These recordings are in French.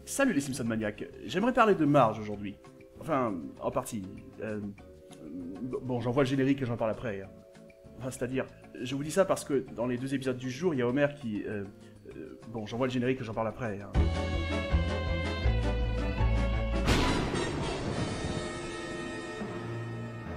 Salut les Simpson maniaques, j'aimerais parler de Marge aujourd'hui. Enfin, en partie. Bon, j'envoie le générique et j'en parle après. Hein. Enfin, c'est-à-dire, je vous dis ça parce que dans les 2 épisodes du jour, il y a Homer qui... bon, j'envoie le générique et j'en parle après. Hein.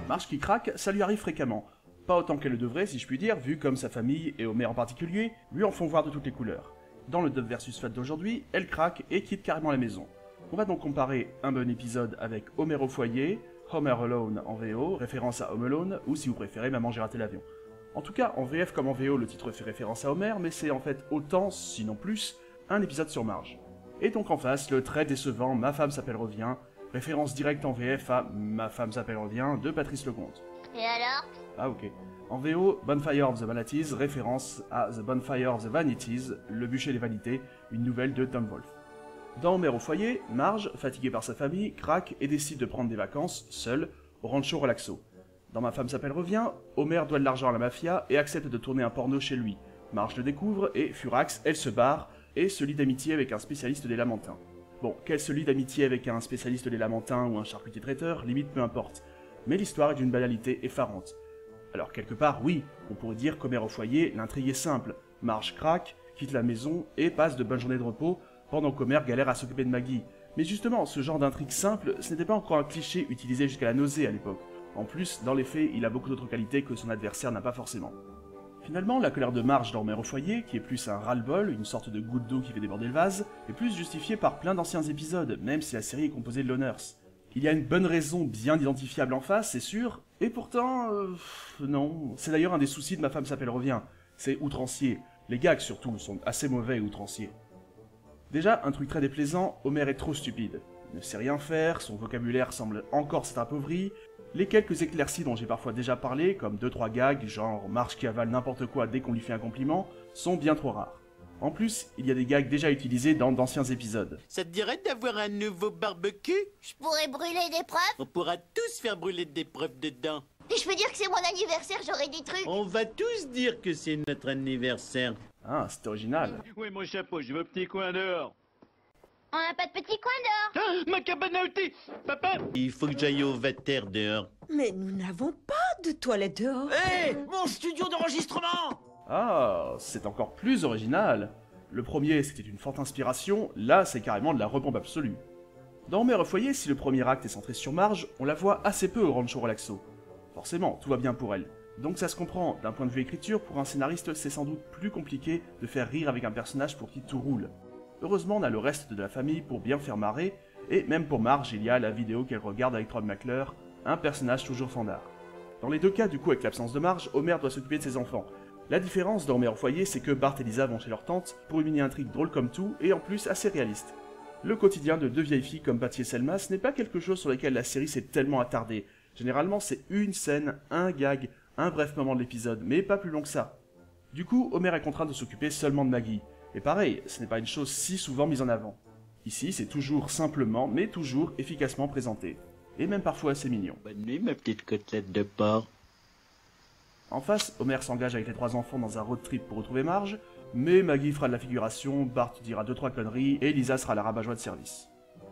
Marge qui craque, ça lui arrive fréquemment. Pas autant qu'elle le devrait, si je puis dire, vu comme sa famille, et Homer en particulier, lui en font voir de toutes les couleurs. Dans le Dub vs Fat d'aujourd'hui, elle craque et quitte carrément la maison. On va donc comparer un bon épisode avec Homer au foyer, Homer Alone en VO, référence à Home Alone, ou si vous préférez Maman j'ai raté l'avion. En tout cas, en VF comme en VO, le titre fait référence à Homer, mais c'est en fait autant, sinon plus, un épisode sur Marge. Et donc en face, le très décevant Ma femme s'appelle revient, référence directe en VF à Ma femme s'appelle revient de Patrice Lecomte. Et alors? Ah ok. En VO, Bonfire of the Vanities, référence à The Bonfire of the Vanities, Le bûcher des vanités, une nouvelle de Tom Wolfe. Dans Homer au foyer, Marge, fatiguée par sa famille, craque et décide de prendre des vacances, seule, au rancho relaxo. Dans Ma femme s'appelle revient, Homer doit de l'argent à la mafia et accepte de tourner un porno chez lui. Marge le découvre et, furax, elle se barre et se lie d'amitié avec un spécialiste des lamentins. Bon, qu'elle se lie d'amitié avec un spécialiste des lamentins ou un charcutier traiteur, limite peu importe. Mais l'histoire est d'une banalité effarante. Alors quelque part, oui, on pourrait dire qu'Homer au foyer, l'intrigue est simple. Marge craque, quitte la maison et passe de bonnes journées de repos, pendant qu'Homer galère à s'occuper de Maggie. Mais justement, ce genre d'intrigue simple, ce n'était pas encore un cliché utilisé jusqu'à la nausée à l'époque. En plus, dans les faits, il a beaucoup d'autres qualités que son adversaire n'a pas forcément. Finalement, la colère de Marge dans Homer au foyer, qui est plus un ras-le-bol, une sorte de goutte d'eau qui fait déborder le vase, est plus justifiée par plein d'anciens épisodes, même si la série est composée de loners. Il y a une bonne raison bien identifiable en face, c'est sûr, et pourtant... non. C'est d'ailleurs un des soucis de Ma femme s'appelle revient. C'est outrancier. Les gags, surtout, sont assez mauvais et outranciers. Déjà, un truc très déplaisant, Homer est trop stupide. Il ne sait rien faire, son vocabulaire semble encore s'être appauvri, les quelques éclaircies dont j'ai parfois déjà parlé, comme 2-3 gags, genre Marge qui avale n'importe quoi dès qu'on lui fait un compliment, sont bien trop rares. En plus, il y a des gags déjà utilisés dans d'anciens épisodes. Ça te dirait d'avoir un nouveau barbecue? Je pourrais brûler des preuves? On pourra tous faire brûler des preuves dedans. Et je peux dire que c'est mon anniversaire, j'aurai des trucs. On va tous dire que c'est notre anniversaire. Ah, c'est original. Oui, mon chapeau, je veux un petit coin dehors. On n'a pas de petit coin dehors. Ah, ma cabane à outils. Papa. Il faut que j'aille au water dehors. Mais nous n'avons pas de toilette dehors. Hé, mon studio d'enregistrement! Ah, c'est encore plus original. Le premier, c'était une forte inspiration, là, c'est carrément de la repompe absolue. Dans Homer au foyer, si le premier acte est centré sur Marge, on la voit assez peu au rancho relaxo. Forcément, tout va bien pour elle. Donc ça se comprend, d'un point de vue écriture, pour un scénariste, c'est sans doute plus compliqué de faire rire avec un personnage pour qui tout roule. Heureusement, on a le reste de la famille pour bien faire marrer, et même pour Marge, il y a la vidéo qu'elle regarde avec Troy McClure, un personnage toujours fandard. Dans les deux cas, du coup, avec l'absence de Marge, Homer doit s'occuper de ses enfants. La différence dans Homer au foyer, c'est que Bart et Lisa vont chez leur tante pour une mini-intrigue drôle comme tout, et en plus assez réaliste. Le quotidien de 2 vieilles filles comme Patty et Selma, ce n'est pas quelque chose sur lequel la série s'est tellement attardée. Généralement, c'est une scène, un gag, un bref moment de l'épisode, mais pas plus long que ça. Du coup, Homer est contraint de s'occuper seulement de Maggie. Et pareil, ce n'est pas une chose si souvent mise en avant. Ici, c'est toujours simplement, mais toujours efficacement présenté. Et même parfois assez mignon. Bonne nuit, ma petite côtelette de porc. En face, Homer s'engage avec les 3 enfants dans un road trip pour retrouver Marge, mais Maggie fera de la figuration, Bart dira 2-3 conneries, et Lisa sera la rabat-joie de service.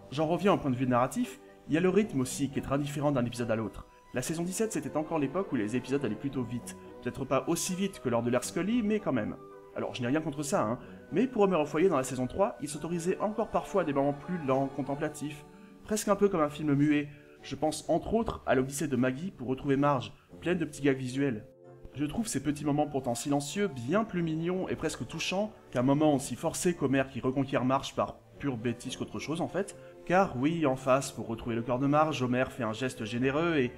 J'en reviens au point de vue narratif, il y a le rythme aussi qui est très différent d'un épisode à l'autre. La saison 17, c'était encore l'époque où les épisodes allaient plutôt vite. Peut-être pas aussi vite que lors de l'ère Scully, mais quand même. Alors je n'ai rien contre ça, hein, mais pour Homer au foyer dans la saison 3, il s'autorisait encore parfois des moments plus lents, contemplatifs, presque un peu comme un film muet. Je pense entre autres à l'Odyssée de Maggie pour retrouver Marge, pleine de petits gags visuels. Je trouve ces petits moments pourtant silencieux bien plus mignons et presque touchants qu'un moment aussi forcé qu'Homer qui reconquiert Marge par pure bêtise qu'autre chose en fait, car oui, en face, pour retrouver le corps de Marge, Homer fait un geste généreux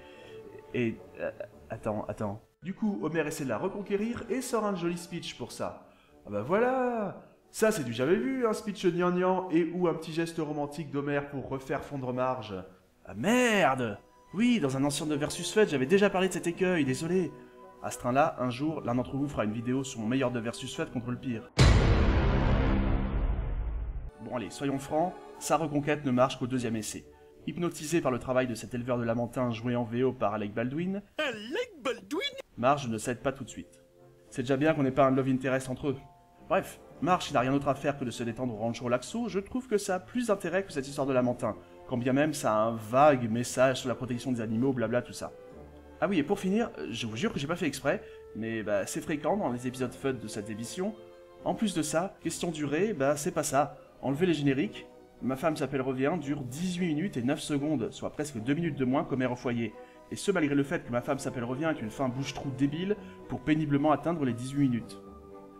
Attends. Du coup, Homer essaie de la reconquérir et sort un joli speech pour ça. Ah bah voilà! Ça c'est du jamais vu, un speech gnangnan et ou un petit geste romantique d'Homer pour refaire fondre Marge. Ah merde! Oui, dans un ancien de Versus Fed, j'avais déjà parlé de cet écueil, désolé. À ce train-là, un jour, l'un d'entre vous fera une vidéo sur mon meilleur de Versus Fed contre le pire. Bon allez, soyons francs, sa reconquête ne marche qu'au 2e essai. Hypnotisé par le travail de cet éleveur de lamentins joué en VO par Alec Baldwin, Marge ne cède pas tout de suite. C'est déjà bien qu'on n'ait pas un love interest entre eux. Bref, Marge, il n'a rien d'autre à faire que de se détendre au rancho Laxo, je trouve que ça a plus d'intérêt que cette histoire de lamentin, quand bien même ça a un vague message sur la protection des animaux, blabla tout ça. Ah oui, et pour finir, je vous jure que j'ai pas fait exprès, mais bah, c'est fréquent dans les épisodes fun de cette émission. En plus de ça, question durée, bah c'est pas ça. Enlevez les génériques. Ma femme s'appelle revient dure 18 minutes et 9 secondes, soit presque 2 minutes de moins qu'au Mère au foyer. Et ce malgré le fait que ma femme s'appelle revient avec une fin bouche-trou débile pour péniblement atteindre les 18 minutes.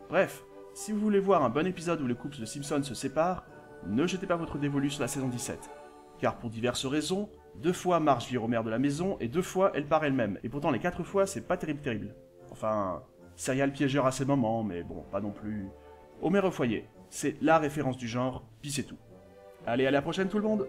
Bref, si vous voulez voir un bon épisode où les couples de Simpsons se séparent, ne jetez pas votre dévolu sur la saison 17. Car pour diverses raisons, 2 fois Marge vire au maire de la maison et 2 fois elle part elle-même. Et pourtant les 4 fois c'est pas terrible. Enfin, serial piégeur à ses moments, mais bon, pas non plus. Homer au foyer, c'est la référence du genre, puis c'est tout. Allez, à la prochaine tout le monde!